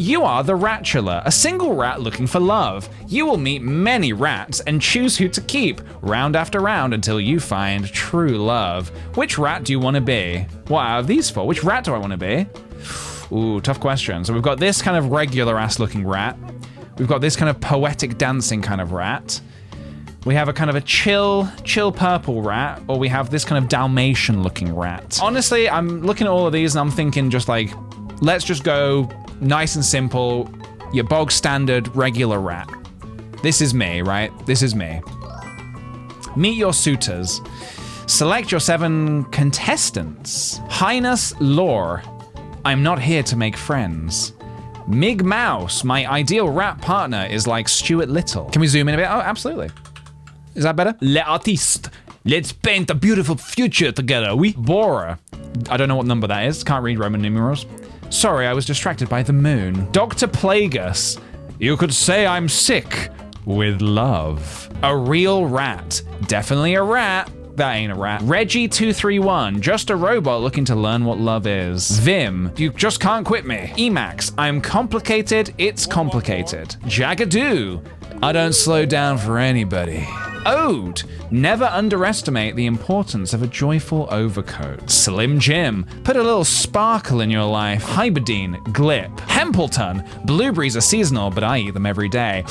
You are the Ratchelor, a single rat looking for love. You will meet many rats and choose who to keep, round after round until you find true love. Which rat do you want to be? What out of these four? Which rat do I want to be? Ooh, tough question. So we've got this kind of regular ass looking rat. We've got this kind of poetic dancing kind of rat. We have a kind of a chill purple rat, or we have this kind of Dalmatian looking rat. Honestly, I'm looking at all of these and I'm thinking just like, let's just go nice and simple, your bog standard regular rat. This is me, right? This is me. Meet your suitors. Select your 7 contestants. Highness Lore. I'm not here to make friends. Mig Mouse, my ideal rat partner is like Stuart Little. Can we zoom in a bit? Oh, absolutely. Is that better? L'Artiste. Let's paint a beautiful future together, oui? Bora. I don't know what number that is. Can't read Roman numerals. Sorry, I was distracted by the moon. Dr. Plagueis. You could say I'm sick with love. A real rat. Definitely a rat. That ain't a rat. Reggie231, just a robot looking to learn what love is. Vim, you just can't quit me. Emax, I'm complicated, it's complicated. Jagadoo, I don't slow down for anybody. Ode, never underestimate the importance of a joyful overcoat. Slim Jim, put a little sparkle in your life. Hyberdine, Glip. Hempleton, blueberries are seasonal, but I eat them every day.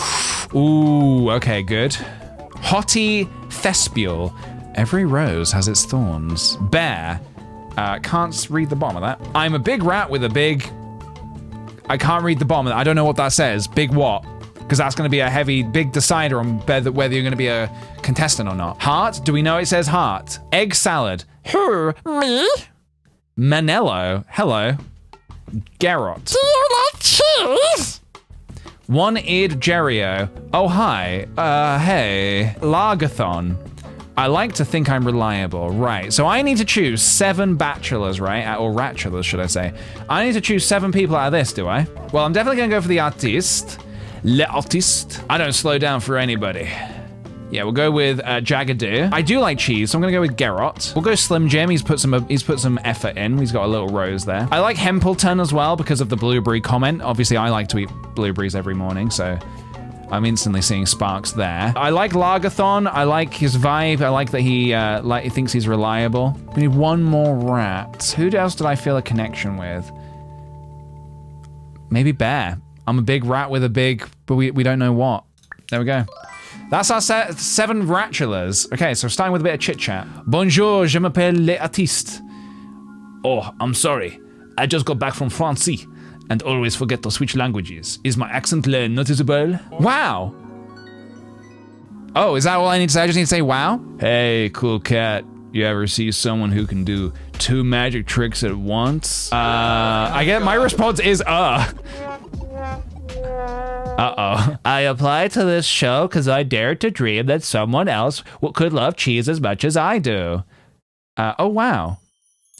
Ooh, okay, good. Hottie Thespial, every rose has its thorns. Bear, can't read the bottom of that. I'm a big rat with a big... I can't read the bottom of that. I don't know what that says. Big what? Because that's going to be a heavy, big decider on whether you're going to be a contestant or not. Heart? Do we know it says heart? Egg salad. Who? Me? Manello. Hello. Gerot. Do you like cheese? One-eared Jerio. Oh, hi. Hey. Largathon. I like to think I'm reliable. Right, so I need to choose 7 bachelors, right? Or ratchelors, should I say. I need to choose 7 people out of this, do I? Well, I'm definitely gonna go for the artiste. L'artiste. I don't slow down for anybody. Yeah, we'll go with Jagadoo. I do like cheese, so I'm gonna go with Gerot. We'll go Slim Jim. He's put some effort in. He's got a little rose there. I like Hempleton as well because of the blueberry comment. Obviously, I like to eat blueberries every morning, so I'm instantly seeing sparks there. I like Largathon. I like his vibe. I like that he thinks he's reliable. We need one more rat. Who else did I feel a connection with? Maybe Bear. I'm a big rat with a big, but we don't know what. There we go. That's our 7 ratchelors. Okay, so starting with a bit of chit chat. Bonjour, je m'appelle l'artiste. Oh, I'm sorry. I just got back from France and always forget to switch languages. Is my accent noticeable? Wow. Oh, is that all I need to say? I just need to say wow? Hey, cool cat. You ever see someone who can do 2 magic tricks at once? I get my response is Uh-oh. I applied to this show because I dared to dream that someone else could love cheese as much as I do. Oh, wow.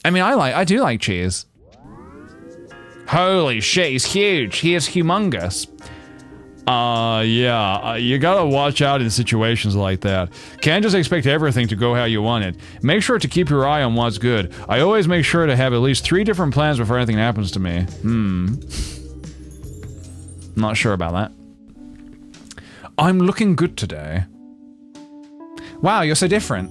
I mean, I do like cheese. Holy shit, he's huge. He is humongous. Yeah, you gotta watch out in situations like that. Can't just expect everything to go how you want it. Make sure to keep your eye on what's good. I always make sure to have at least 3 different plans before anything happens to me. Not sure about that. I'm looking good today. Wow, you're so different.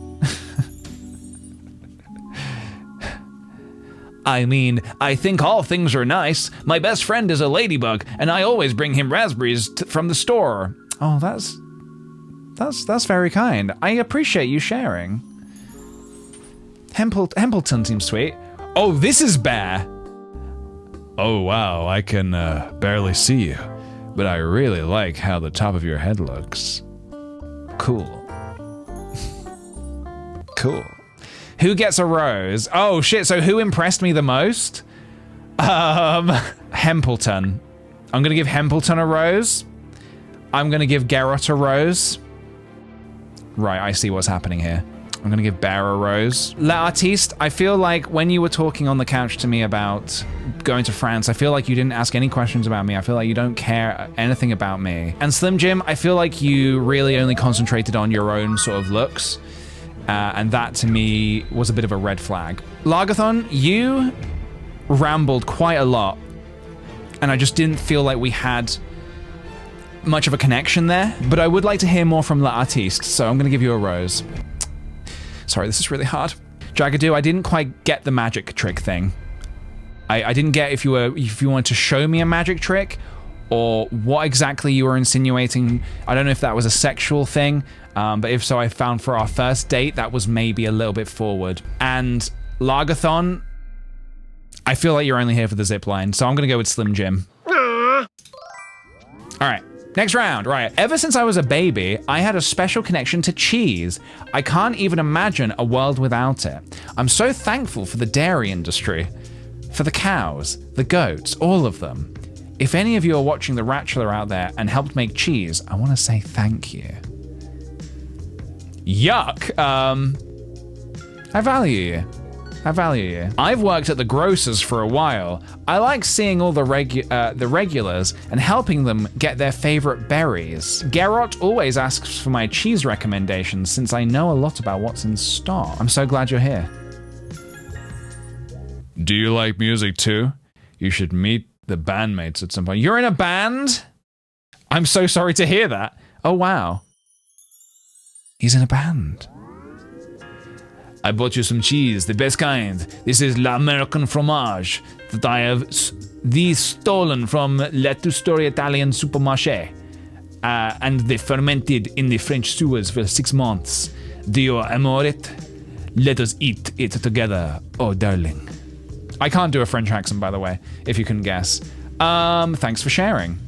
I mean, I think all things are nice. My best friend is a ladybug, and I always bring him raspberries from the store. Oh, that's very kind. I appreciate you sharing. Hempleton seems sweet. Oh, this is Bear. Oh, wow, I can barely see you, but I really like how the top of your head looks. Cool. Cool. Who gets a rose? Oh shit, so who impressed me the most? Hempleton. I'm gonna give Hempleton a rose. I'm gonna give Gerot a rose. Right, I see what's happening here. I'm gonna give Bear a rose. L'Artiste, I feel like when you were talking on the couch to me about going to France, I feel like you didn't ask any questions about me. I feel like you don't care anything about me. And Slim Jim, I feel like you really only concentrated on your own sort of looks. And that to me was a bit of a red flag. Largathon, you rambled quite a lot and I just didn't feel like we had much of a connection there. But I would like to hear more from L'Artiste, so I'm gonna give you a rose. Sorry, this is really hard. Jagadoo, I didn't quite get the magic trick thing. I didn't get if you wanted to show me a magic trick or what exactly you were insinuating. I don't know if that was a sexual thing, but if so, I found for our first date, that was maybe a little bit forward. And Lagathon, I feel like you're only here for the zip line, so I'm gonna go with Slim Jim. All right. Next round, right. Ever since I was a baby, I had a special connection to cheese. I can't even imagine a world without it. I'm so thankful for the dairy industry, for the cows, the goats, all of them. If any of you are watching the Ratchelor out there and helped make cheese, I want to say thank you. Yuck. I value you. I value you. I've worked at the grocers for a while. I like seeing all the regulars and helping them get their favorite berries. Geralt always asks for my cheese recommendations since I know a lot about what's in stock. I'm so glad you're here. Do you like music too? You should meet the bandmates at some point. You're in a band? I'm so sorry to hear that. Oh, wow. He's in a band. I bought you some cheese, the best kind. This is l'American fromage that I have stolen from La Two-Story Italian Supermarché. And they fermented in the French sewers for 6 months. Do you amor it? Let us eat it together, oh darling. I can't do a French accent, by the way, if you can guess. Thanks for sharing.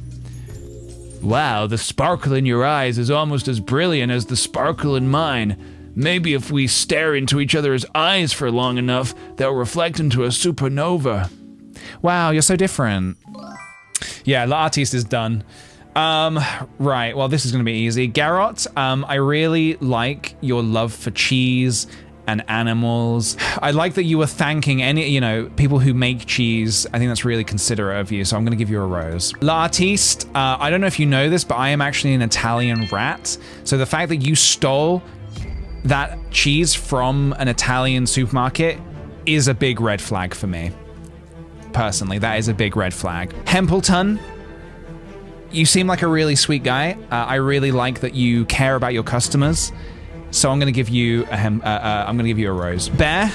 Wow, the sparkle in your eyes is almost as brilliant as the sparkle in mine. Maybe if we stare into each other's eyes for long enough, they'll reflect into a supernova. Wow, you're so different. Yeah, L'Artiste is done. Right, well, this is gonna be easy. Garrot, I really like your love for cheese and animals. I like that you were thanking people who make cheese. I think that's really considerate of you, so I'm gonna give you a rose. L'Artiste, I don't know if you know this, but I am actually an Italian rat. So the fact that you stole that cheese from an Italian supermarket is a big red flag for me. Personally, that is a big red flag. Hempleton, you seem like a really sweet guy. I really like that you care about your customers. So I'm gonna give you a rose. Bear,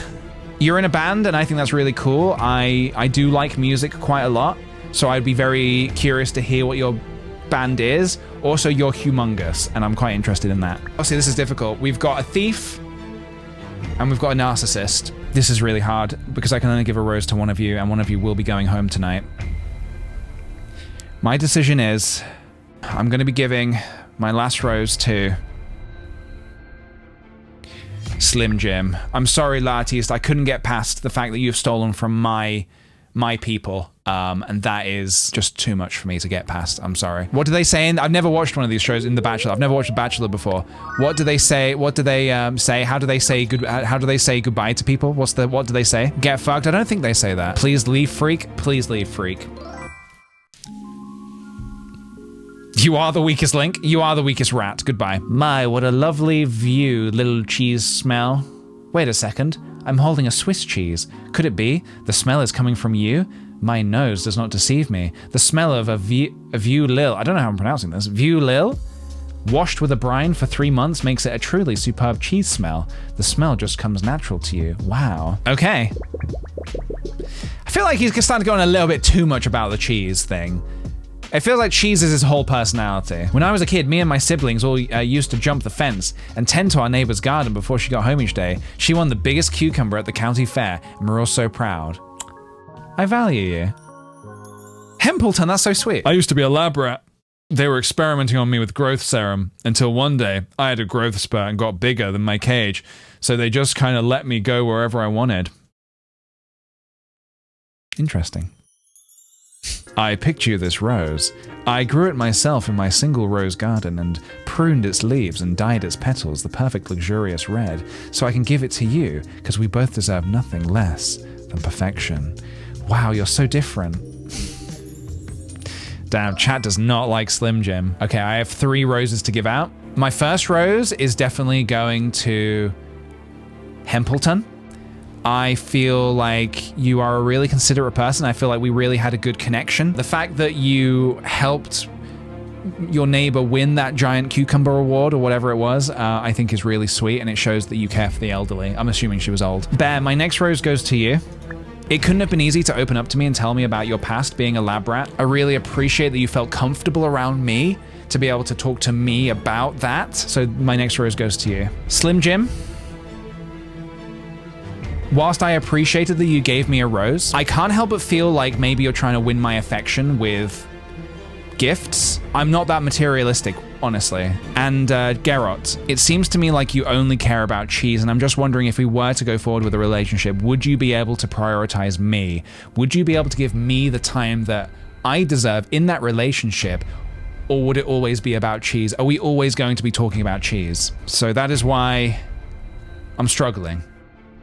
you're in a band and I think that's really cool. I do like music quite a lot. So I'd be very curious to hear what your band is. Also, you're humongous, and I'm quite interested in that. Obviously, this is difficult. We've got a thief, and we've got a narcissist. This is really hard, because I can only give a rose to one of you, and one of you will be going home tonight. My decision is, I'm going to be giving my last rose to Slim Jim. I'm sorry, L'Artiste, I couldn't get past the fact that you've stolen from my people. And that is just too much for me to get past. I'm sorry. What do they say? I've never watched one of these shows in The Bachelor. I've never watched The Bachelor before. What do they say? What do they say? How do they say goodbye to people? What do they say? Get fucked? I don't think they say that. Please leave, freak. Please leave, freak. You are the weakest link. You are the weakest rat. Goodbye. My, what a lovely view, little cheese smell. Wait a second. I'm holding a Swiss cheese. Could it be? The smell is coming from you? My nose does not deceive me. The smell of a vieux lil, I don't know how I'm pronouncing this, vieux lil, washed with a brine for 3 months makes it a truly superb cheese smell. The smell just comes natural to you. Wow. Okay. I feel like he's starting to go on a little bit too much about the cheese thing. It feels like cheese is his whole personality. When I was a kid, me and my siblings all used to jump the fence and tend to our neighbor's garden before she got home each day. She won the biggest cucumber at the county fair, and we're all so proud. I value you. Hempleton, that's so sweet. I used to be a lab rat. They were experimenting on me with growth serum until one day I had a growth spurt and got bigger than my cage, so they just kind of let me go wherever I wanted. Interesting. I picked you this rose. I grew it myself in my single rose garden and pruned its leaves and dyed its petals the perfect luxurious red, so I can give it to you, because we both deserve nothing less than perfection. Wow, you're so different. Damn, chat does not like Slim Jim. Okay, I have 3 roses to give out. My first rose is definitely going to Hempleton. I feel like you are a really considerate person. I feel like we really had a good connection. The fact that you helped your neighbor win that giant cucumber award or whatever it was, I think is really sweet, and it shows that you care for the elderly. I'm assuming she was old. Bear, my next rose goes to you. It couldn't have been easy to open up to me and tell me about your past being a lab rat. I really appreciate that you felt comfortable around me to be able to talk to me about that. So my next rose goes to you. Slim Jim, whilst I appreciated that you gave me a rose, I can't help but feel like maybe you're trying to win my affection with gifts. I'm not that materialistic, honestly. And Geralt, it seems to me like you only care about cheese, and I'm just wondering, if we were to go forward with a relationship, would you be able to prioritize me? Would you be able to give me the time that I deserve in that relationship, or would it always be about cheese? Are we always going to be talking about cheese? So that is why I'm struggling.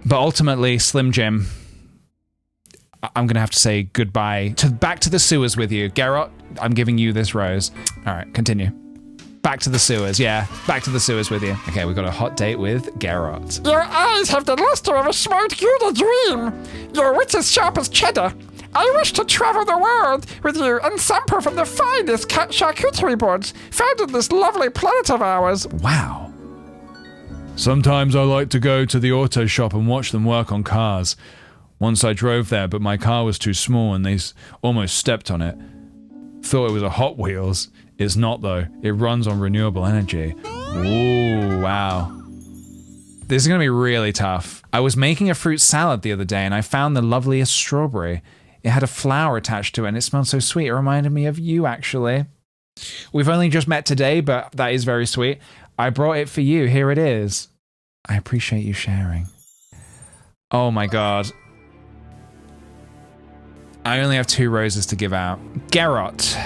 But ultimately, Slim Jim, I'm gonna have to say goodbye back to the sewers with you. Geralt, I'm giving you this rose. All right, continue. Back to the sewers, yeah. Back to the sewers with you. Okay, we've got a hot date with Geralt. Your eyes have the luster of a smart Gouda dream. Your wits as sharp as cheddar. I wish to travel the world with you and sample from the finest charcuterie boards found in this lovely planet of ours. Wow. Sometimes I like to go to the auto shop and watch them work on cars. Once I drove there, but my car was too small and they almost stepped on it. Thought it was a Hot Wheels. It's not though. It runs on renewable energy. Ooh, wow. This is gonna be really tough. I was making a fruit salad the other day and I found the loveliest strawberry. It had a flower attached to it and it smelled so sweet. It reminded me of you, actually. We've only just met today, but that is very sweet. I brought it for you. Here it is. I appreciate you sharing. Oh my god. I only have 2 roses to give out. Geralt.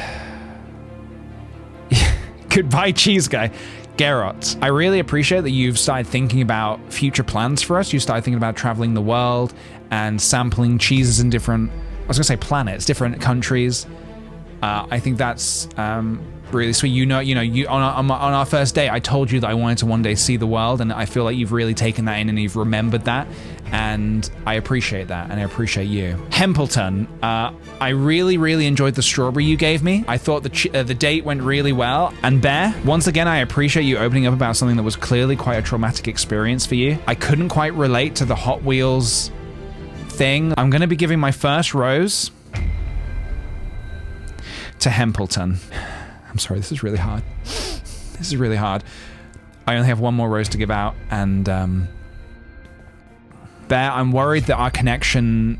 Goodbye, cheese guy. Geralt, I really appreciate that you've started thinking about future plans for us. You started thinking about traveling the world and sampling cheeses in different, I was gonna say planets, different countries. I think that's really sweet. You on our first date, I told you that I wanted to one day see the world, and I feel like you've really taken that in and you've remembered that, and I appreciate that, and I appreciate you. Hempleton, I really enjoyed the strawberry you gave me. I thought the date went really well. And Bear, once again, I appreciate you opening up about something that was clearly quite a traumatic experience for you. I couldn't quite relate to the Hot Wheels thing. I'm gonna be giving my first rose to Hempleton. I'm sorry, this is really hard. This is really hard. I only have 1 more rose to give out, and Bear, I'm worried that our connection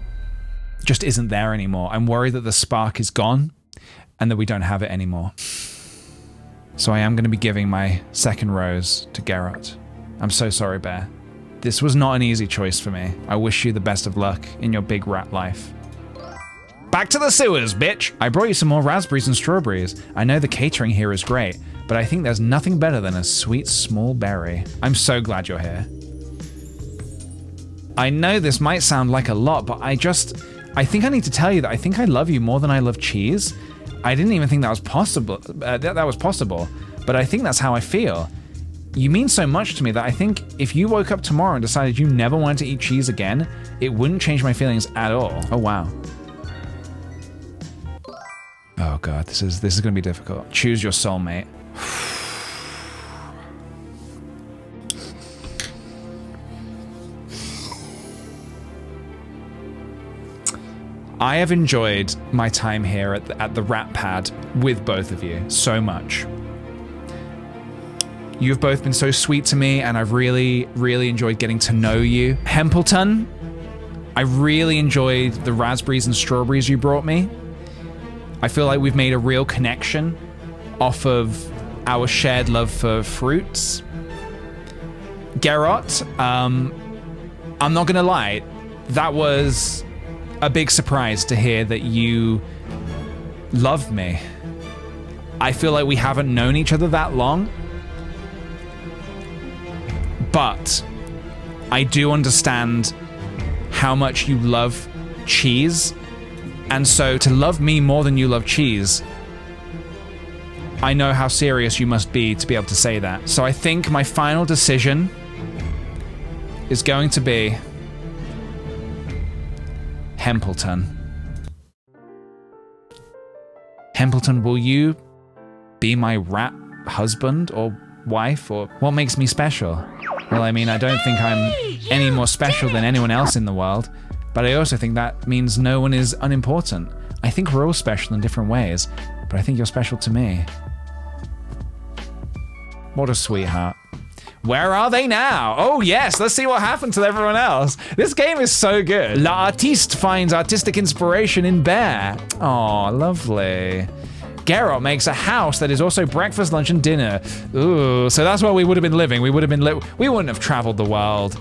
just isn't there anymore. I'm worried that the spark is gone and that we don't have it anymore. So I am going to be giving my second rose to Geralt. I'm so sorry, Bear. This was not an easy choice for me. I wish you the best of luck in your big rat life. Back to the sewers, bitch! I brought you some more raspberries and strawberries. I know the catering here is great, but I think there's nothing better than a sweet small berry. I'm so glad you're here. I know this might sound like a lot, but I think I need to tell you that I think I love you more than I love cheese. I didn't even think that was possible, but I think that's how I feel. You mean so much to me that I think if you woke up tomorrow and decided you never wanted to eat cheese again, it wouldn't change my feelings at all. Oh, wow. Oh god, this is gonna be difficult. Choose your soulmate. I have enjoyed my time here at the Rat Pad with both of you so much. You've both been so sweet to me, and I've really enjoyed getting to know you. Hempleton, I really enjoyed the raspberries and strawberries you brought me. I feel like we've made a real connection off of our shared love for fruits. Geralt, I'm not gonna lie, that was a big surprise to hear that you loved me. I feel like we haven't known each other that long, but I do understand how much you love cheese. And so to love me more than you love cheese, I know how serious you must be able to say that. So I think my final decision is going to be Hempleton. Hempleton, will you be my rat husband or wife, or what makes me special? Well, I mean, I don't think I'm any more special than anyone else in the world, but I also think that means no one is unimportant. I think we're all special in different ways, but I think you're special to me. What a sweetheart. Where are they now? Oh yes, let's see what happened to everyone else. This game is so good. L'artiste finds artistic inspiration in bear. Oh, lovely. Geralt makes a house that is also breakfast, lunch, and dinner. Ooh, so that's where we would have been living. We wouldn't have traveled the world.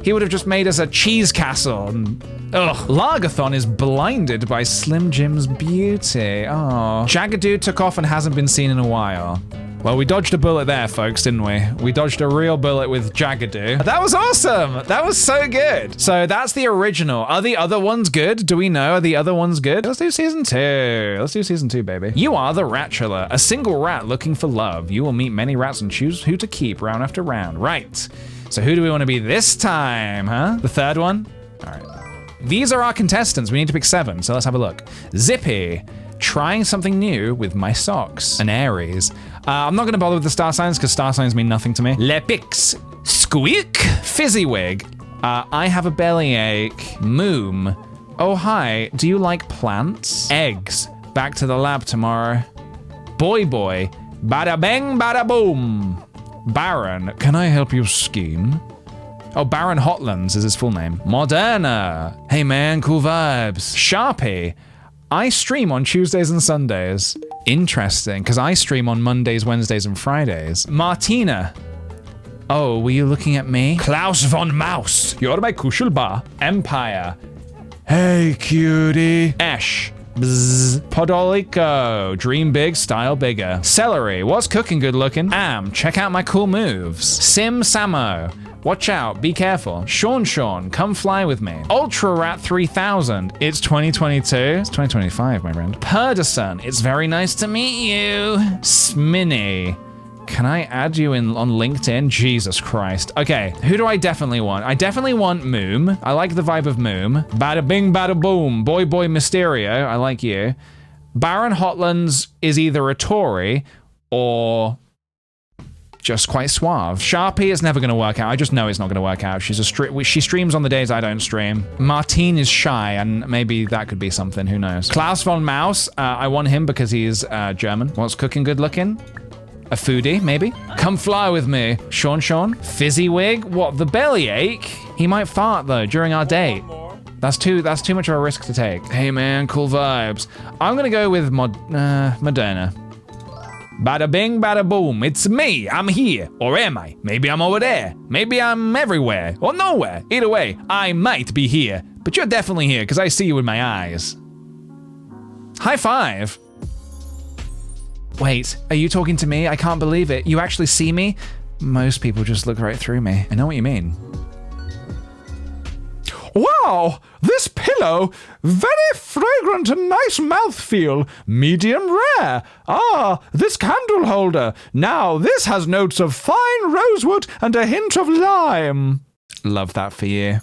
He would have just made us a cheese castle. Ugh. Largathon is blinded by Slim Jim's beauty. Oh. Jagadoo took off and hasn't been seen in a while. Well, we dodged a bullet there, folks, didn't we? We dodged a real bullet with Jagadoo. That was awesome. That was so good. So that's the original. Are the other ones good? Do we know? Are the other ones good? Let's do season 2. Let's do season 2, baby. You are the Ratchelor, a single rat looking for love. You will meet many rats and choose who to keep round after round. Right. So who do we want to be this time, huh? The third one? All right. These are our contestants. We need to pick 7, so let's have a look. Zippy. Trying something new with my socks. An Aries. I'm not going to bother with the star signs because star signs mean nothing to me. Lepix. Squeak. Fizzywig. I have a bellyache. Moom. Oh, hi. Do you like plants? Eggs. Back to the lab tomorrow. Boy. Bada bang, bada boom. Baron. Can I help you scheme? Oh, Baron Hotlands is his full name. Moderna. Hey man, cool vibes. Sharpie. I stream on Tuesdays and Sundays. Interesting, because I stream on Mondays, Wednesdays, and Fridays. Martina. Oh, were you looking at me? Klaus von Maus. You're my Kuschelbar. Empire. Hey, cutie. Esh. Bzz. Podolico. Dream big, style bigger. Celery. What's cooking good looking? Check out my cool moves. Sim Samo. Watch out, be careful. Sean, come fly with me. Ultra Rat 3000, it's 2022. It's 2025, my friend. Purdason, it's very nice to meet you. Sminny, can I add you in on LinkedIn? Jesus Christ. Okay, who do I definitely want? I definitely want Moom. I like the vibe of Moom. Bada bing, bada boom. Boy Mysterio, I like you. Baron Hotlands is either a Tory or just quite suave. Sharpie is never going to work out. I just know it's not going to work out. She streams on the days I don't stream. Martine is shy, and maybe that could be something. Who knows? Klaus von Maus. I want him because he's German. What's cooking good looking? A foodie, maybe? Come fly with me. Sean. Fizzywig. What, the bellyache? He might fart though during our date. That's too much of a risk to take. Hey man, cool vibes. I'm gonna go with Moderna. Bada bing, bada boom, it's me, I'm here, or am I? Maybe I'm over there, maybe I'm everywhere, or nowhere. Either way, I might be here, but you're definitely here because I see you with my eyes. High five. Wait, are you talking to me? I can't believe it. You actually see me? Most people just look right through me. I know what you mean. Wow, this pillow, very fragrant and nice mouthfeel, medium rare. Ah, this candle holder, now this has notes of fine rosewood and a hint of lime. Love that for you.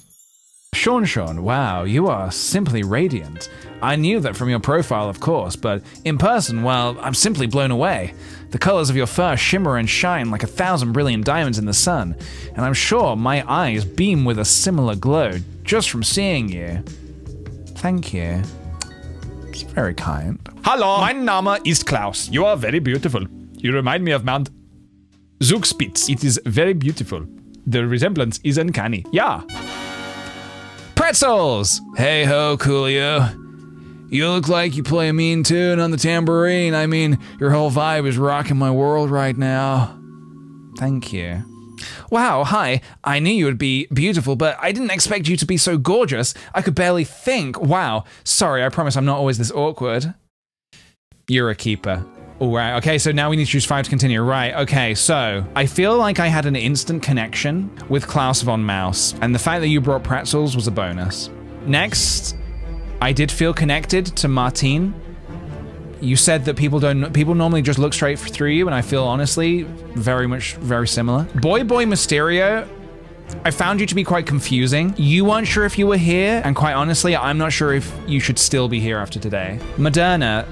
Sean, wow, you are simply radiant. I knew that from your profile, of course, but in person, well, I'm simply blown away. The colors of your fur shimmer and shine like 1,000 brilliant diamonds in the sun, and I'm sure my eyes beam with a similar glow just from seeing you. Thank you. It's very kind. Hallo, mein Name ist Klaus. You are very beautiful. You remind me of Mount Zugspitz. It is very beautiful. The resemblance is uncanny. Yeah. Pretzels! Hey ho, Coolio. You look like you play a mean tune on the tambourine. I mean, your whole vibe is rocking my world right now. Thank you. Wow, hi. I knew you would be beautiful, but I didn't expect you to be so gorgeous. I could barely think. Wow. Sorry, I promise I'm not always this awkward. You're a keeper. All right, okay, so now we need to choose 5 to continue. Right, okay, so I feel like I had an instant connection with Klaus von Maus, and the fact that you brought pretzels was a bonus. Next, I did feel connected to Martine. You said that people normally just look straight through you, and I feel honestly very similar. Boy Mysterio, I found you to be quite confusing. You weren't sure if you were here, and quite honestly, I'm not sure if you should still be here after today. Moderna,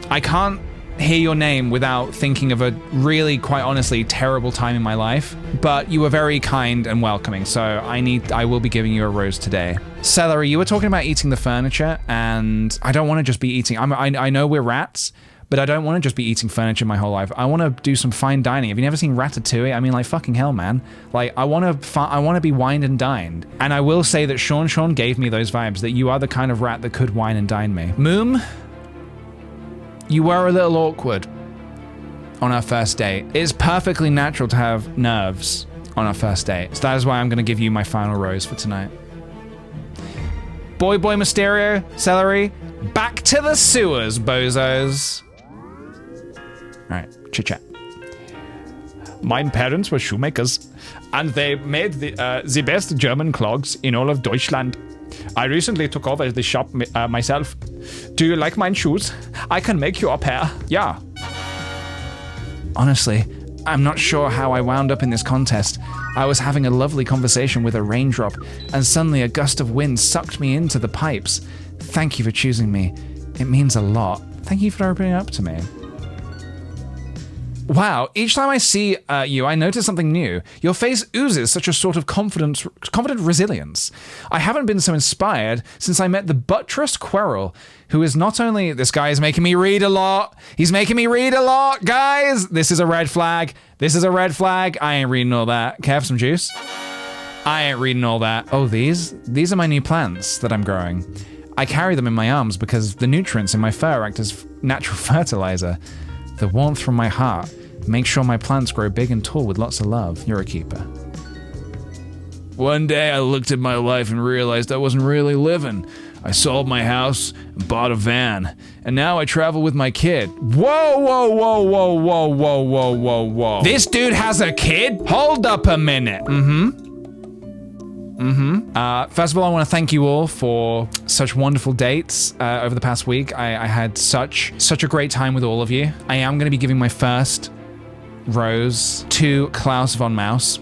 I can't hear your name without thinking of a really, quite honestly, terrible time in my life, but you were very kind and welcoming, so I will be giving you a rose today. Celery, you were talking about eating the furniture, and I don't want to just be eating. I know we're rats, but I don't want to just be eating furniture my whole life. I want to do some fine dining. Have you never seen Ratatouille? I mean, like, fucking hell, man. Like, I want to be wined and dined. And I will say that Sean gave me those vibes, that you are the kind of rat that could wine and dine me. Moom, you were a little awkward on our first date. It's perfectly natural to have nerves on our first date. So that is why I'm going to give you my final rose for tonight. Boy Mysterio, Celery, back to the sewers, bozos. All right, chit chat. My parents were shoemakers, and they made the best German clogs in all of Deutschland. I recently took over the shop myself. Do you like my shoes? I can make you a pair. Yeah. Honestly, I'm not sure how I wound up in this contest. I was having a lovely conversation with a raindrop, and suddenly a gust of wind sucked me into the pipes. Thank you for choosing me. It means a lot. Thank you for opening up to me. Wow, each time I see you, I notice something new. Your face oozes such a sort of confident resilience. I haven't been so inspired since I met the buttress Quirrell, who is not only... This guy is making me read a lot. He's making me read a lot, guys. This is a red flag. This is a red flag. I ain't reading all that. Can I have some juice? I ain't reading all that. Oh, these are my new plants that I'm growing. I carry them in my arms because the nutrients in my fur act as natural fertilizer. The warmth from my heart makes sure my plants grow big and tall with lots of love. You're a keeper. One day I looked at my life and realized I wasn't really living. I sold my house and bought a van, and now I travel with my kid. Whoa. This dude has a kid? Hold up a minute. First of all, I want to thank you all for such wonderful dates over the past week. I had such a great time with all of you. I am going to be giving my first rose to Klaus von Maus.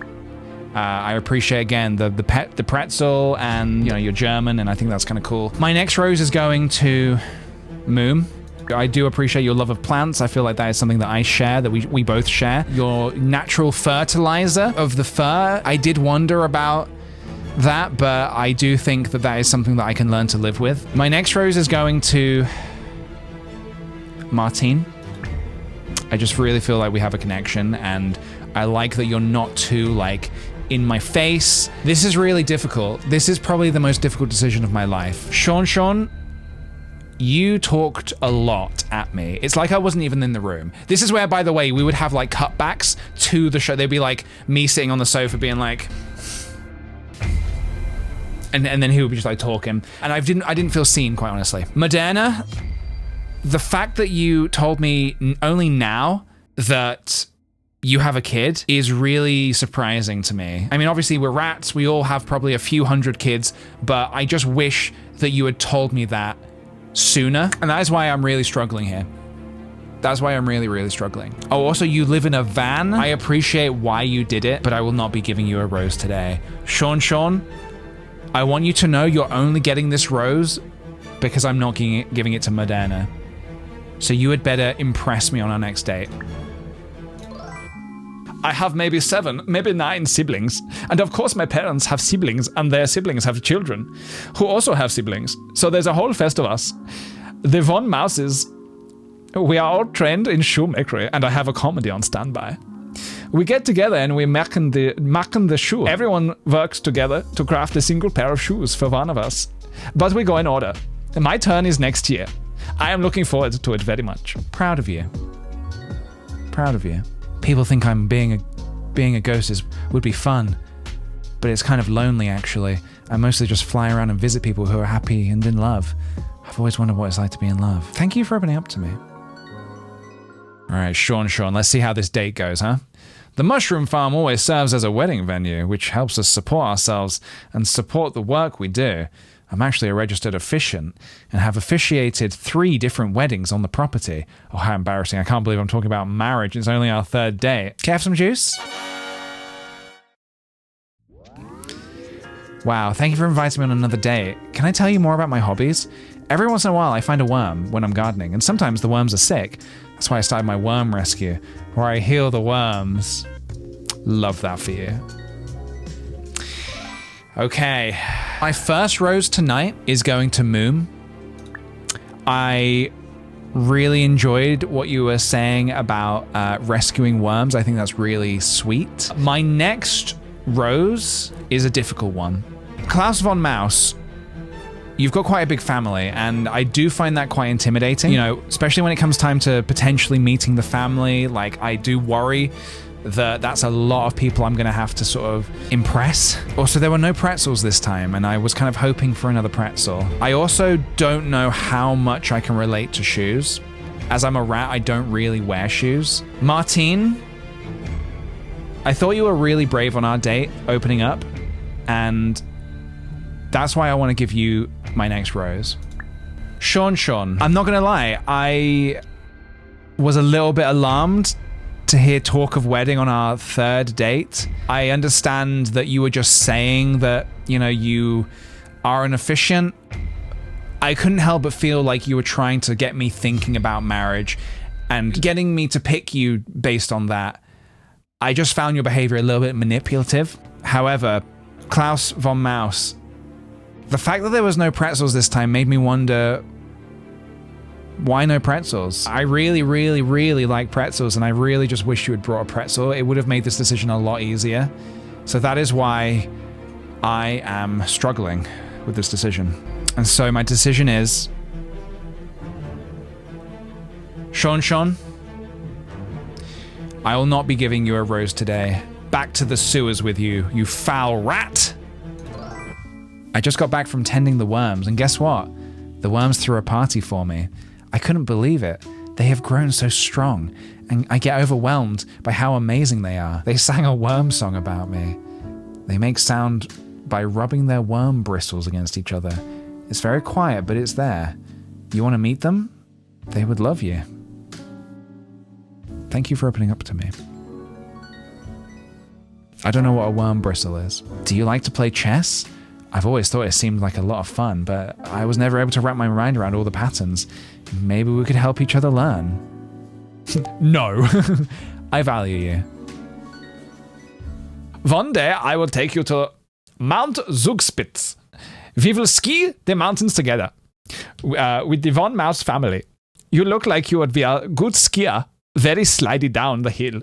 I appreciate again the pretzel, and you know, you're German, and I think that's kind of cool. My next rose is going to Moom. I do appreciate your love of plants. I feel like that is something that I share, that we both share. Your natural fertilizer of the fur. I did wonder about that, but I do think that is something that I can learn to live with. My next rose is going to Martine. I just really feel like we have a connection, and I like that you're not too like in my face. This is really difficult. This is probably the most difficult decision of my life. Sean, you talked a lot at me. It's like I wasn't even in the room. This is where, by the way, we would have like cutbacks to the show. They'd be like me sitting on the sofa being like, and then he would be just like talking. And I didn't feel seen, quite honestly. Moderna, the fact that you told me only now that you have a kid is really surprising to me. I mean, obviously we're rats. We all have probably a few hundred kids, but I just wish that you had told me that sooner. And that is why I'm really struggling here. That's why I'm really, really struggling. Oh, also you live in a van. I appreciate why you did it, but I will not be giving you a rose today. Sean, I want you to know you're only getting this rose because I'm not giving it to Moderna. So you had better impress me on our next date. I have maybe 7, maybe 9 siblings. And of course my parents have siblings, and their siblings have children who also have siblings. So there's a whole fest of us. The Von Mauses, we are all trained in shoemakery, and I have a comedy on standby. We get together and we machen the shoe. Everyone works together to craft a single pair of shoes for one of us. But we go in order. My turn is next year. I am looking forward to it very much. Proud of you. Proud of you. People think being a ghost would be fun, but it's kind of lonely actually. I mostly just fly around and visit people who are happy and in love. I've always wondered what it's like to be in love. Thank you for opening up to me. All right, Sean, let's see how this date goes, huh? The mushroom farm always serves as a wedding venue, which helps us support ourselves and support the work we do. I'm actually a registered officiant and have officiated 3 different weddings on the property. Oh, how embarrassing. I can't believe I'm talking about marriage. It's only our 3rd date. Can I have some juice? Wow, thank you for inviting me on another date. Can I tell you more about my hobbies? Every once in a while, I find a worm when I'm gardening, and sometimes the worms are sick. That's why I started my worm rescue, where I heal the worms. Love that for you. Okay. My first rose tonight is going to Moom. I really enjoyed what you were saying about rescuing worms. I think that's really sweet. My next rose is a difficult one. Klaus von Maus, you've got quite a big family, and I do find that quite intimidating. You know, especially when it comes time to potentially meeting the family. Like, I do worry that that's a lot of people I'm gonna have to sort of impress. Also, there were no pretzels this time, and I was kind of hoping for another pretzel. I also don't know how much I can relate to shoes. As I'm a rat, I don't really wear shoes. Martine, I thought you were really brave on our date, opening up, and that's why I want to give you my next rose. Sean, I'm not gonna lie, I was a little bit alarmed to hear talk of wedding on our third date. I understand that you were just saying that, you know, you are an efficient. I couldn't help but feel like you were trying to get me thinking about marriage and getting me to pick you based on that. I just found your behavior a little bit manipulative. However, Klaus von Maus, the fact that there was no pretzels this time made me wonder, why no pretzels? I really, really, really like pretzels, and I really just wish you had brought a pretzel. It would have made this decision a lot easier. So that is why I am struggling with this decision. And so my decision is Sean, I will not be giving you a rose today. Back to the sewers with you, you foul rat! I just got back from tending the worms, and guess what? The worms threw a party for me. I couldn't believe it. They have grown so strong, and I get overwhelmed by how amazing they are. They sang a worm song about me. They make sound by rubbing their worm bristles against each other. It's very quiet, but it's there. You want to meet them? They would love you. Thank you for opening up to me. I don't know what a worm bristle is. Do you like to play chess? I've always thought it seemed like a lot of fun, but I was never able to wrap my mind around all the patterns. Maybe we could help each other learn. No. I value you. One day I will take you to Mount Zugspitz. We will ski the mountains together with the Von Maus family. You look like you would be a good skier, very slidey down the hill.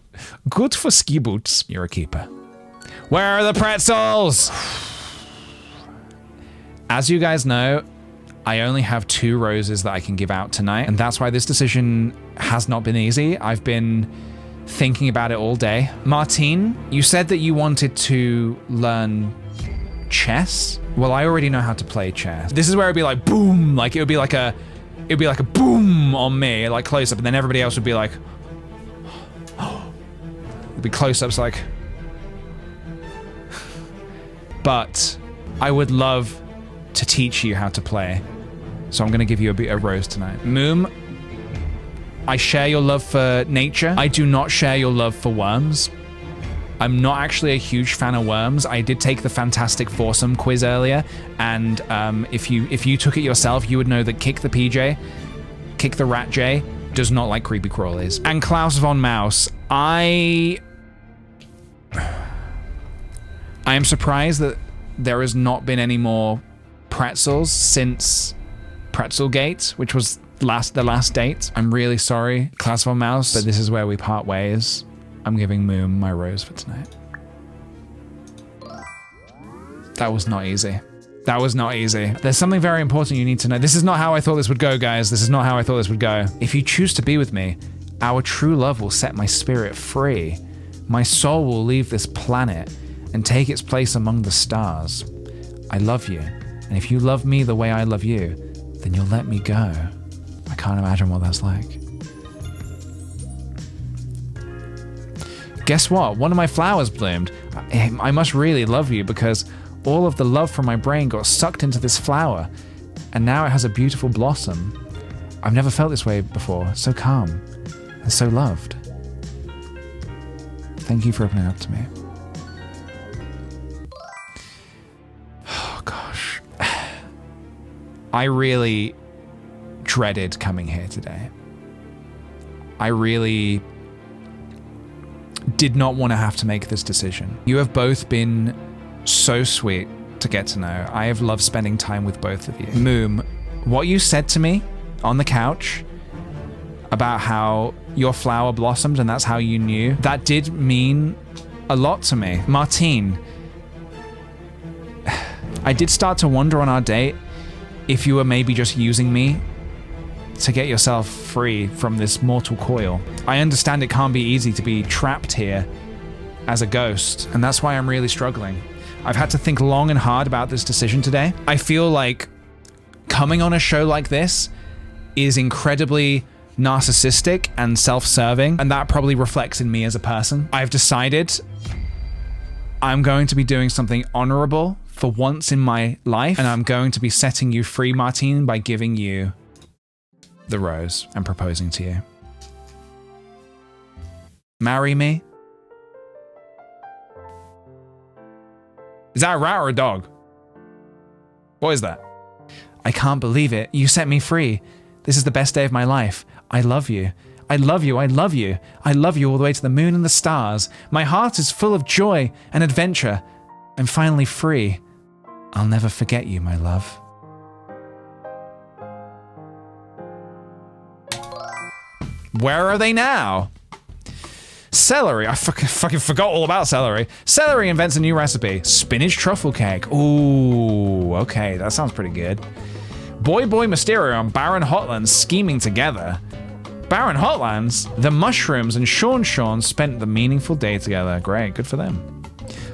Good for ski boots. You're a keeper. Where are the pretzels? As you guys know, I only have 2 roses that I can give out tonight, and that's why this decision has not been easy. I've been thinking about it all day. Martine, you said that you wanted to learn chess. Well, I already know how to play chess. This is where it'd be like boom, like it would be like a boom on me, like close up, and then everybody else would be like, it'd be close ups like. But I would love to teach you how to play. So I'm gonna give you a rose tonight. Moom, I share your love for nature. I do not share your love for worms. I'm not actually a huge fan of worms. I did take the Fantastic Foursome quiz earlier, and if you took it yourself, you would know that Kick the Rat J, does not like creepy crawlies. And Klaus von Maus, I am surprised that there has not been any more pretzels since Pretzelgate, which was the last date. I'm really sorry, Klaus von Maus, but this is where we part ways. I'm giving Moom my rose for tonight. That was not easy. That was not easy. There's something very important you need to know. This is not how I thought this would go, guys. This is not how I thought this would go. If you choose to be with me, our true love will set my spirit free. My soul will leave this planet and take its place among the stars. I love you, and if you love me the way I love you, then you'll let me go. I can't imagine what that's like. Guess what? One of my flowers bloomed. I must really love you because all of the love from my brain got sucked into this flower, and now it has a beautiful blossom. I've never felt this way before, so calm and so loved. Thank you for opening up to me. I really dreaded coming here today. I really did not want to have to make this decision. You have both been so sweet to get to know. I have loved spending time with both of you. Moom, what you said to me on the couch about how your flower blossomed and that's how you knew, that did mean a lot to me. Martine, I did start to wonder on our date if you were maybe just using me to get yourself free from this mortal coil. I understand it can't be easy to be trapped here as a ghost, and that's why I'm really struggling. I've had to think long and hard about this decision today. I feel like coming on a show like this is incredibly narcissistic and self-serving, and that probably reflects in me as a person. I've decided I'm going to be doing something honorable for once in my life, and I'm going to be setting you free, Martine, by giving you the rose and proposing to you. Marry me? Is that a rat or a dog? What is that? I can't believe it. You set me free. This is the best day of my life. I love you. I love you. I love you. I love you all the way to the moon and the stars. My heart is full of joy and adventure. I'm finally free. I'll never forget you, my love. Where are they now? Celery. I fucking forgot all about celery. Celery invents a new recipe. Spinach truffle cake. Ooh, okay, that sounds pretty good. Boy Mysterio and Baron Hotlands scheming together. Baron Hotlands? The mushrooms and Sean spent the meaningful day together. Great, good for them.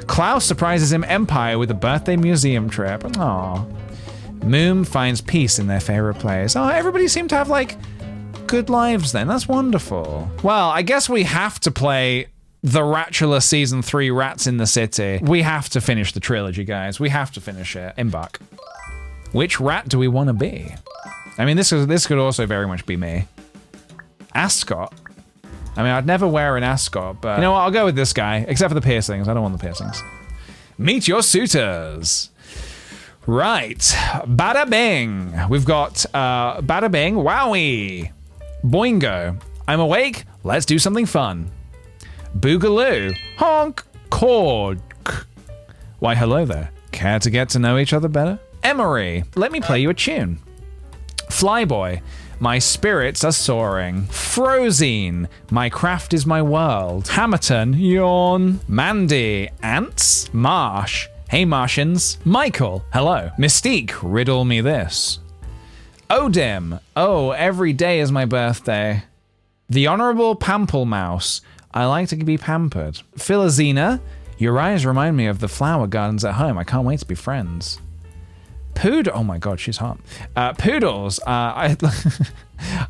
Klaus surprises him Empire with a birthday museum trip. Aww. Moom finds peace in their favorite place. Oh, everybody seemed to have, like, good lives then. That's wonderful. Well, I guess we have to play the Ratchelor Season 3 Rats in the City. We have to finish the trilogy, guys. We have to finish it. Embark. Which rat do we want to be? I mean, this could also very much be me. Ascot. I mean, I'd never wear an ascot, but you know what? I'll go with this guy, except for the piercings. I don't want the piercings. Meet your suitors. Right. Bada bing. We've got bada bing. Wowie. Boingo. I'm awake. Let's do something fun. Boogaloo. Honk. Chord. Why, hello there. Care to get to know each other better? Emery. Let me play you a tune. Flyboy. My spirits are soaring. Frozine. My craft is my world. Hammerton. Yawn. Mandy. Ants. Marsh. Hey Martians. Michael. Hello. Mystique. Riddle me this. Odim. Oh, every day is my birthday. The Honorable Pamplemouse. I like to be pampered. Philizina. Your eyes remind me of the flower gardens at home. I can't wait to be friends. Oh my god, she's hot. Poodles. I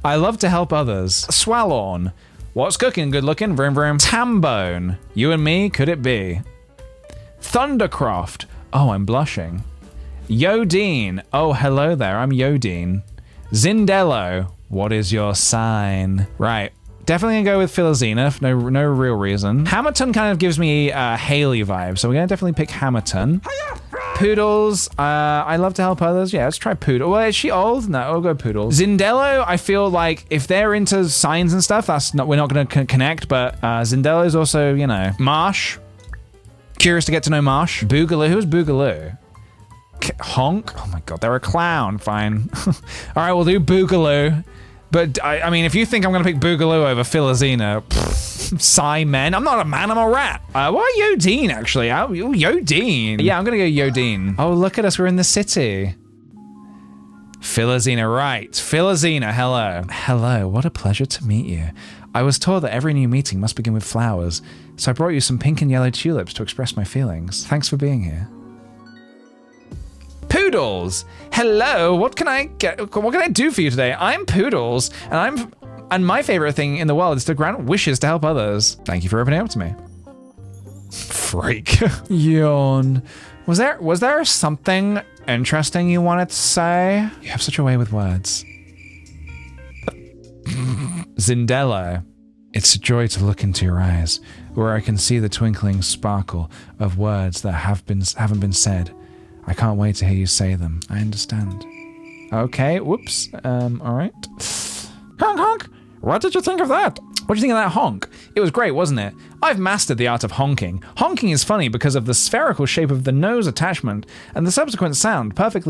love to help others. Swallorn. What's cooking? Good looking. Vroom vroom. Tambone. You and me, could it be? Thundercroft. Oh, I'm blushing. Yodine. Oh, hello there. I'm Yodine. Zindello. What is your sign? Right. Definitely gonna go with Philizina. No real reason. Hammerton kind of gives me Haley vibe, so we're gonna definitely pick Hammerton. Poodles. I love to help others. Yeah, let's try Poodle. Well, is she old? No, I'll go Poodle. Zindello, I feel like if they're into signs and stuff, we're not gonna connect, but Zindello's also, you know. Marsh. Curious to get to know Marsh. Boogaloo. Who's Boogaloo? Honk. Oh my god, they're a clown. Fine. All right, we'll do Boogaloo. But, I mean, if you think I'm going to pick Boogaloo over Philizina, sigh, men. I'm not a man, I'm a rat. Why Yodine, actually? Oh, Yodine. Yeah, I'm going to go Yodine. Oh, look at us. We're in the city. Philizina, right. Philizina, hello. Hello, what a pleasure to meet you. I was told that every new meeting must begin with flowers, so I brought you some pink and yellow tulips to express my feelings. Thanks for being here. Poodles. Hello. What can I do for you today? I'm Poodles, and my favorite thing in the world is to grant wishes to help others. Thank you for opening up to me. Freak. Yawn. Was there something interesting you wanted to say? You have such a way with words. Zindello. It's a joy to look into your eyes, where I can see the twinkling sparkle of words that haven't been said. I can't wait to hear you say them. I understand. Okay, whoops. All right. Honk honk. What did you think of that? What do you think of that honk? It was great, wasn't it? I've mastered the art of honking. Honking is funny because of the spherical shape of the nose attachment and the subsequent sound, perfect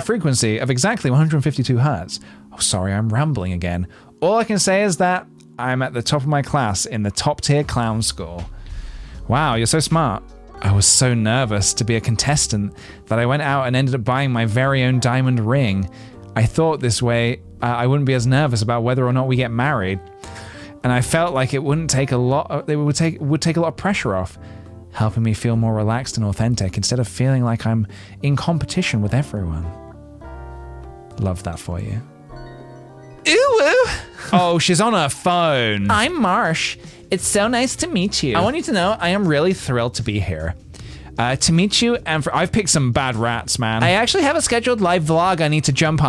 frequency of exactly 152 hertz. Oh, sorry, I'm rambling again. All I can say is that I'm at the top of my class in the top tier clown school. Wow, you're so smart. I was so nervous to be a contestant that I went out and ended up buying my very own diamond ring. I thought this way I wouldn't be as nervous about whether or not we get married. And I felt like it would take a lot of pressure off, helping me feel more relaxed and authentic instead of feeling like I'm in competition with everyone. Love that for you. Ooh. Oh, she's on her phone. I'm Marsh. It's so nice to meet you. I want you to know I am really thrilled to be here. To meet you, and I've picked some bad rats, man. I actually have a scheduled live vlog I need to jump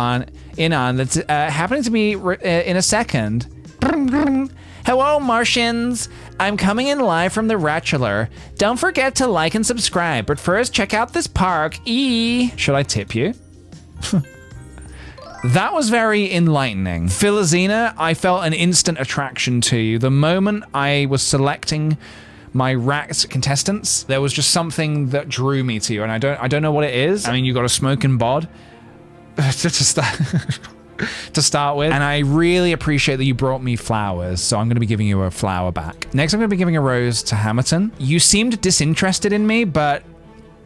in on that's happening to me in a second. Hello, Martians. I'm coming in live from the Ratchelor. Don't forget to like and subscribe, but first check out this park. Should I tip you? That was very enlightening. Philizina, I felt an instant attraction to you. The moment I was selecting my rat contestants, there was just something that drew me to you, and I don't know what it is. I mean, you got a smoking bod to start with, and I really appreciate that you brought me flowers, so I'm going to be giving you a flower back. Next, I'm going to be giving a rose to Hamilton. You seemed disinterested in me, but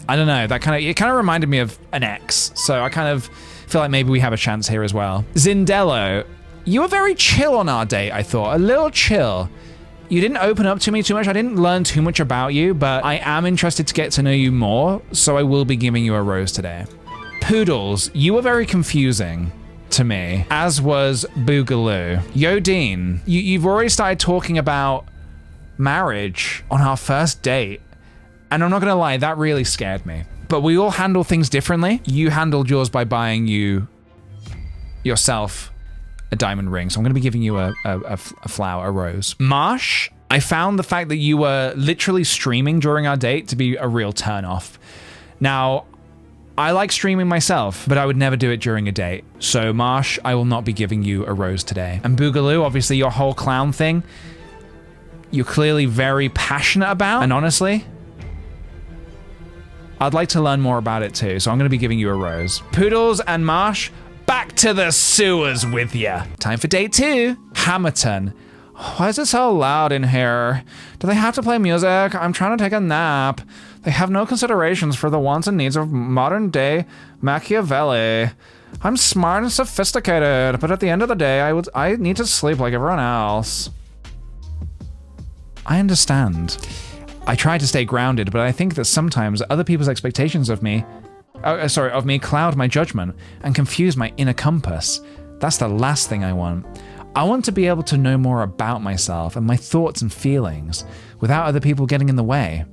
I don't know, it kind of reminded me of an ex, so I kind of feel like maybe we have a chance here as well. Zindello, you were very chill on our date, I thought, a little chill. You didn't open up to me too much. I didn't learn too much about you, but I am interested to get to know you more, so I will be giving you a rose today. Poodles, you were very confusing to me, as was Boogaloo. Yodine, you've already started talking about marriage on our first date, and I'm not gonna lie, that really scared me. But we all handle things differently. You handled yours by buying yourself a diamond ring, so I'm gonna be giving you a flower, a rose. Marsh, I found the fact that you were literally streaming during our date to be a real turn-off. Now, I like streaming myself, but I would never do it during a date. So Marsh, I will not be giving you a rose today. And Boogaloo, obviously your whole clown thing, you're clearly very passionate about, and honestly, I'd like to learn more about it too, so I'm gonna be giving you a rose. Poodles and Marsh, back to the sewers with ya. Time for date 2. Hamilton. Why is it so loud in here? Do they have to play music? I'm trying to take a nap. They have no considerations for the wants and needs of modern day Machiavelli. I'm smart and sophisticated, but at the end of the day, I need to sleep like everyone else. I understand. I try to stay grounded, but I think that sometimes other people's expectations of me cloud my judgment and confuse my inner compass. That's the last thing I want. I want to be able to know more about myself and my thoughts and feelings without other people getting in the way.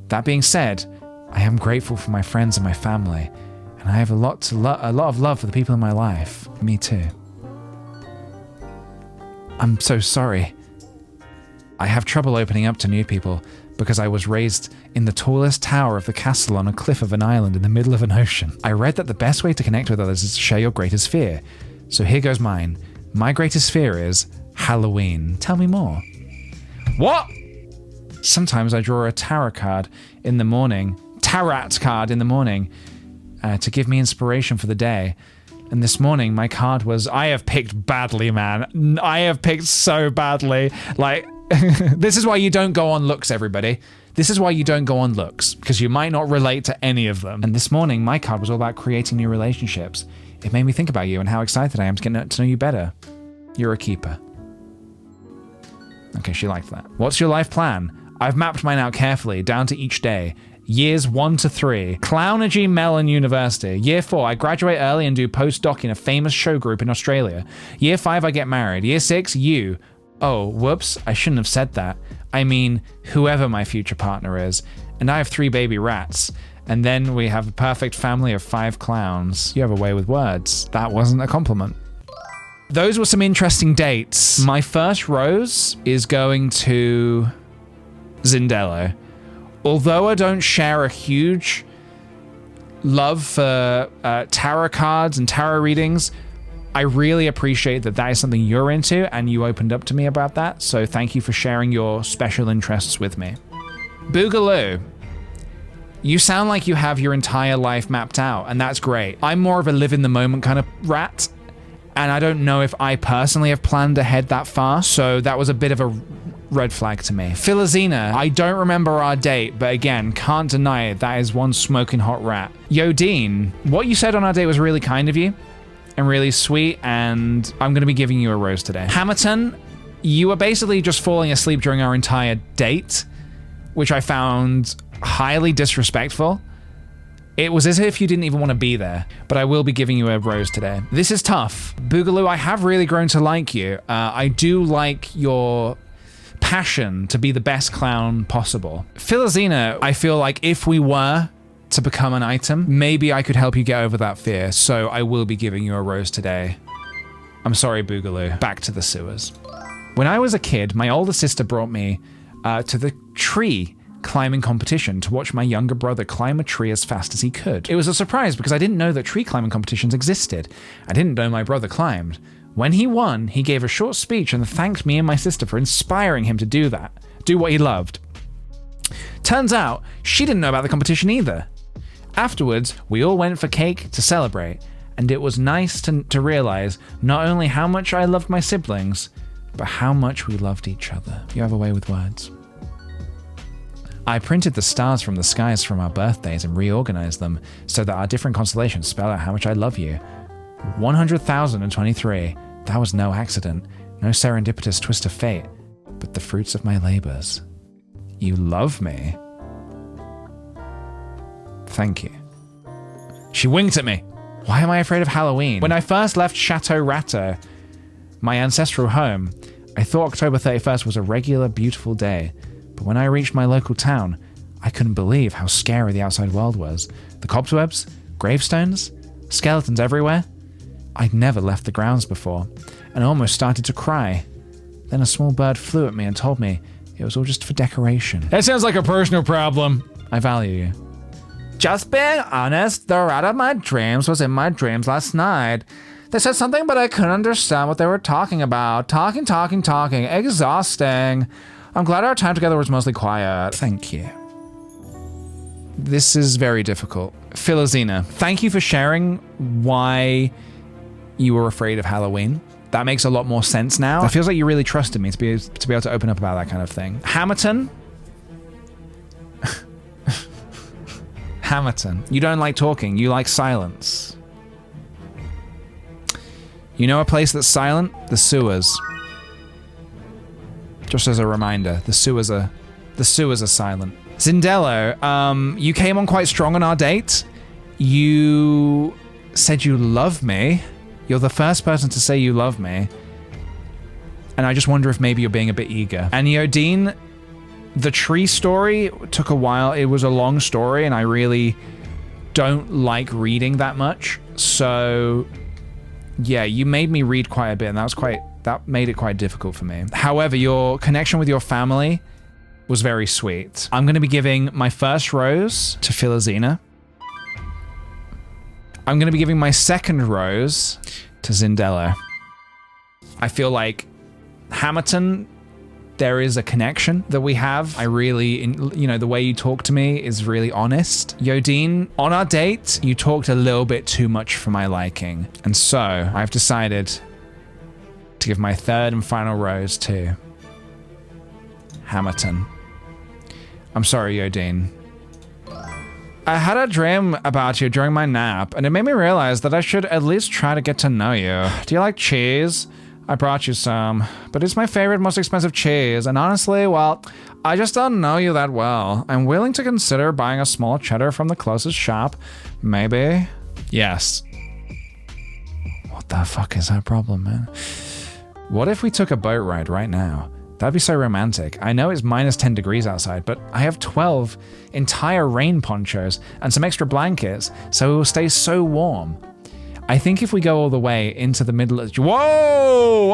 That being said, I am grateful for my friends and my family, and I have a lot of love for the people in my life. Me too. I'm so sorry. I have trouble opening up to new people because I was raised in the tallest tower of the castle on a cliff of an island in the middle of an ocean. I read that the best way to connect with others is to share your greatest fear. So here goes mine. My greatest fear is Halloween. Tell me more. What? Sometimes I draw a tarot card in the morning, to give me inspiration for the day. And this morning, my card was, I have picked badly, man. I have picked so badly. Like, this is why you don't go on looks, everybody. This is why you don't go on looks, because you might not relate to any of them. And this morning, my card was all about creating new relationships. It made me think about you and how excited I am to get to know you better. You're a keeper. Okay, she liked that. What's your life plan? I've mapped mine out carefully, down to each day. Years 1 to 3. Clownergy Mellon University. Year 4, I graduate early and do postdoc in a famous show group in Australia. Year 5, I get married. Year 6, you. Oh, whoops, I shouldn't have said that. I mean, whoever my future partner is. And I have 3 baby rats. And then we have a perfect family of 5 clowns. You have a way with words. That wasn't a compliment. Those were some interesting dates. My first rose is going to Zindello. Although I don't share a huge love for tarot cards and tarot readings. I really appreciate that that is something you're into, and you opened up to me about that. So thank you for sharing your special interests with me. Boogaloo, you sound like you have your entire life mapped out, and that's great. I'm more of a live in the moment kind of rat, and I don't know if I personally have planned ahead that far, so that was a bit of a red flag to me. Philizina, I don't remember our date, but again, can't deny it. That is one smoking hot rat. Yodine, what you said on our date was really kind of you and really sweet, and I'm going to be giving you a rose today. Hamilton, you were basically just falling asleep during our entire date, which I found highly disrespectful. It was as if you didn't even want to be there, but I will be giving you a rose today. This is tough. Boogaloo, I have really grown to like you. I do like your passion to be the best clown possible. Philizina, I feel like if we were to become an item, maybe I could help you get over that fear, so I will be giving you a rose today. I'm sorry, Boogaloo. Back to the sewers. When I was a kid, my older sister brought me to the tree climbing competition to watch my younger brother climb a tree as fast as he could. It was a surprise because I didn't know that tree climbing competitions existed. I didn't know my brother climbed. When he won, he gave a short speech and thanked me and my sister for inspiring him to do what he loved. Turns out, she didn't know about the competition either. Afterwards, we all went for cake to celebrate, and it was nice to realize not only how much I loved my siblings, but how much we loved each other. You have a way with words. I printed the stars from the skies from our birthdays and reorganized them so that our different constellations spell out how much I love you. 100,023. That was no accident, no serendipitous twist of fate, but the fruits of my labors. You love me. Thank you. She winked at me. Why am I afraid of Halloween? When I first left Chateau Ratto, my ancestral home, I thought October 31st was a regular, beautiful day. But when I reached my local town, I couldn't believe how scary the outside world was. The cobwebs, gravestones, skeletons everywhere. I'd never left the grounds before, and I almost started to cry. Then a small bird flew at me and told me it was all just for decoration. That sounds like a personal problem. I value you. Just being honest, the rat of my dreams was in my dreams last night. They said something, but I couldn't understand what they were talking about. Talking. Exhausting. I'm glad our time together was mostly quiet. Thank you. This is very difficult. Philizina, thank you for sharing why you were afraid of Halloween. That makes a lot more sense now. It feels like you really trusted me to be able to open up about that kind of thing. Hamilton. Hamilton, you don't like talking, you like silence. You know a place that's silent? The sewers. Just as a reminder, the sewers are silent. Zindello, you came on quite strong on our date. You said you love me. You're the first person to say you love me. And I just wonder if maybe you're being a bit eager. And Yodine, the tree story took a while. It was a long story, and I really don't like reading that much. So, yeah, you made me read quite a bit, and that made it quite difficult for me. However, your connection with your family was very sweet. I'm going to be giving my first rose to Philizina. I'm going to be giving my second rose to Zindello. I feel like Hamilton, there is a connection that we have. I really, the way you talk to me is really honest. Yodine, on our date, you talked a little bit too much for my liking. And so I've decided to give my third and final rose to Hamilton. I'm sorry, Yodine. I had a dream about you during my nap, and it made me realize that I should at least try to get to know you. Do you like cheese? I brought you some, but it's my favorite, most expensive cheese, and honestly, well, I just don't know you that well. I'm willing to consider buying a small cheddar from the closest shop. Maybe? Yes. What the fuck is that problem, man? What if we took a boat ride right now? That'd be so romantic. I know it's minus 10 degrees outside, but I have 12 entire rain ponchos and some extra blankets, so it will stay so warm. I think if we go all the way into the middle of... Whoa!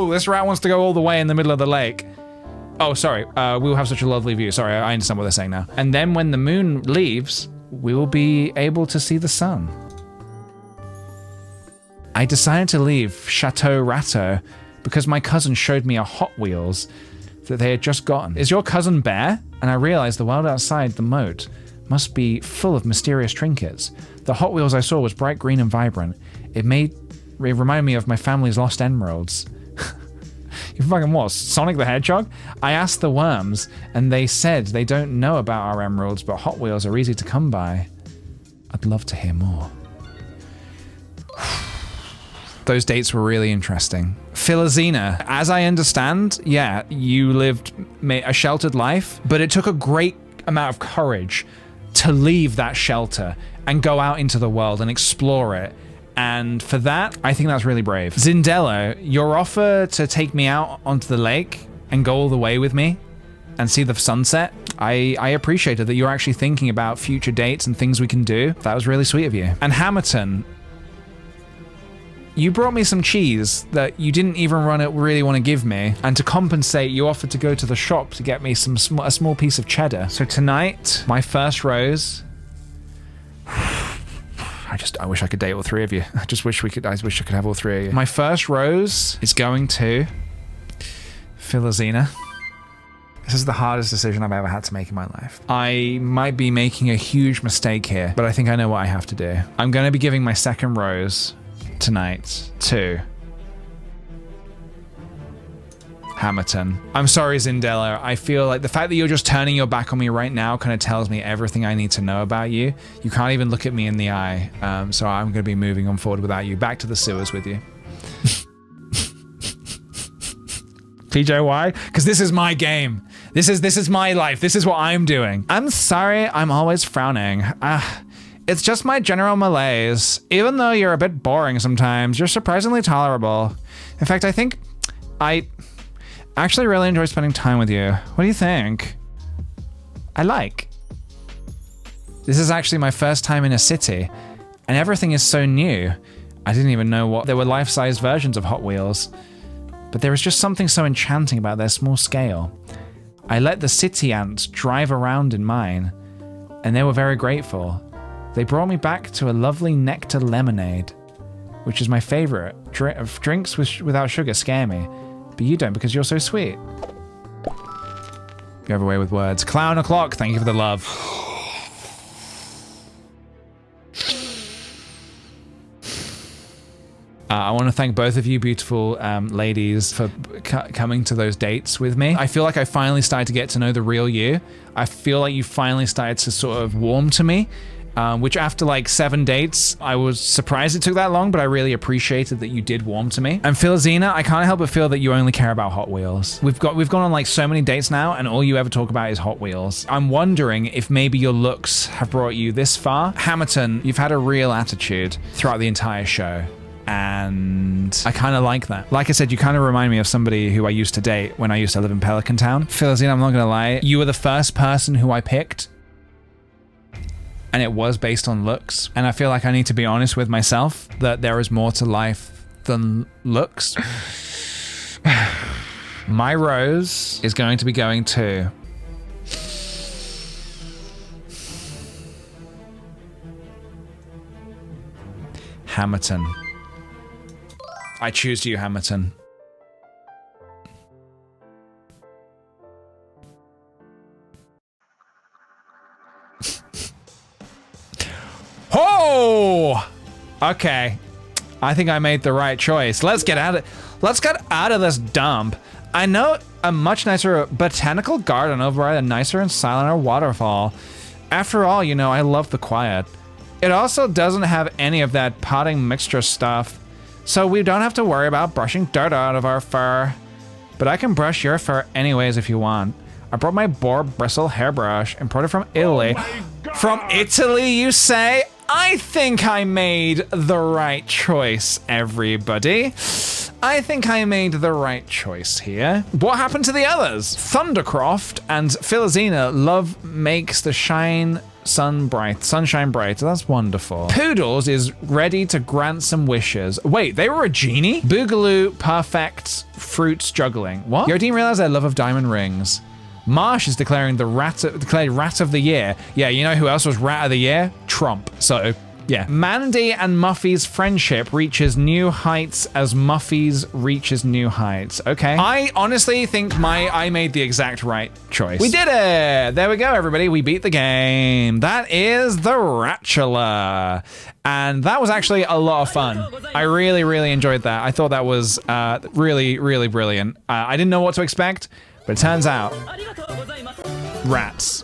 This rat wants to go all the way in the middle of the lake. Oh, sorry. We'll have such a lovely view. Sorry, I understand what they're saying now. And then when the moon leaves, we will be able to see the sun. I decided to leave Chateau Ratto because my cousin showed me a Hot Wheels that they had just gotten. Is your cousin Bear? And I realized the world outside the moat must be full of mysterious trinkets. The Hot Wheels I saw was bright green and vibrant. It reminded me of my family's lost emeralds. You fucking what? Sonic the Hedgehog? I asked the worms, and they said they don't know about our emeralds, but Hot Wheels are easy to come by. I'd love to hear more. Those dates were really interesting. Philizina, as I understand, yeah, you lived a sheltered life, but it took a great amount of courage to leave that shelter and go out into the world and explore it. And for that, I think that's really brave. Zindello, your offer to take me out onto the lake and go all the way with me and see the sunset, I appreciated that you're actually thinking about future dates and things we can do. That was really sweet of you. And Hamilton, you brought me some cheese that you didn't even really want to give me, and to compensate, you offered to go to the shop to get me a small piece of cheddar. So tonight, my first rose. I wish I could date all three of you. I wish I could have all three of you. My first rose is going to Philizina. This is the hardest decision I've ever had to make in my life. I might be making a huge mistake here, but I think I know what I have to do. I'm going to be giving my second rose tonight to Hamilton. I'm sorry, Zindello. I feel like the fact that you're just turning your back on me right now kind of tells me everything I need to know about you. You can't even look at me in the eye. So I'm going to be moving on forward without you. Back to the sewers with you. TJ, why? Because this is my game. This is my life. This is what I'm doing. I'm sorry. I'm always frowning. It's just my general malaise. Even though you're a bit boring sometimes, you're surprisingly tolerable. In fact, I think I actually really enjoy spending time with you. What do you think? This is actually my first time in a city, and everything is so new. I didn't even know there were life-sized versions of Hot Wheels, but there is just something so enchanting about their small scale. I let the city ants drive around in mine, and they were very grateful. They brought me back to a lovely nectar lemonade, which is my favorite. Drinks without sugar scare me. But you don't because you're so sweet. You have a way with words. Clown o'clock, thank you for the love. I want to thank both of you beautiful ladies for coming to those dates with me. I feel like I finally started to get to know the real you. I feel like you finally started to sort of warm to me. Which after like 7 dates, I was surprised it took that long, but I really appreciated that you did warm to me. And Philizina, I can't help but feel that you only care about Hot Wheels. We've gone on like so many dates now, and all you ever talk about is Hot Wheels. I'm wondering if maybe your looks have brought you this far. Hamilton, you've had a real attitude throughout the entire show, and I kind of like that. Like I said, you kind of remind me of somebody who I used to date when I used to live in Pelican Town. Philizina, I'm not gonna lie, you were the first person who I picked, and it was based on looks. And I feel like I need to be honest with myself that there is more to life than looks. My rose is going to be going to Hamilton. I choose you, Hamilton. Oh! Okay. I think I made the right choice. Let's get out of this dump. I know a much nicer botanical garden over a nicer and silenter waterfall. After all, you know, I love the quiet. It also doesn't have any of that potting mixture stuff, so we don't have to worry about brushing dirt out of our fur. But I can brush your fur anyways if you want. I brought my boar bristle hairbrush imported from Italy. From Italy, you say? I think I made the right choice, everybody. I think I made the right choice here. What happened to the others? Thundercroft and Philizina, love makes the sunshine bright. That's wonderful. Poodles is ready to grant some wishes. Wait, they were a genie? Boogaloo perfect fruits juggling. What? Your team realized their love of diamond rings. Marsh is declared Rat of the Year. Yeah, you know who else was Rat of the Year? Trump. So, yeah. Mandy and Muffy's friendship reaches new heights as Muffy's reaches new heights. Okay. I honestly think I made the exact right choice. We did it! There we go, everybody. We beat the game. That is the Ratchelor. And that was actually a lot of fun. I really, really enjoyed that. I thought that was really, really brilliant. I didn't know what to expect, but it turns out, rats.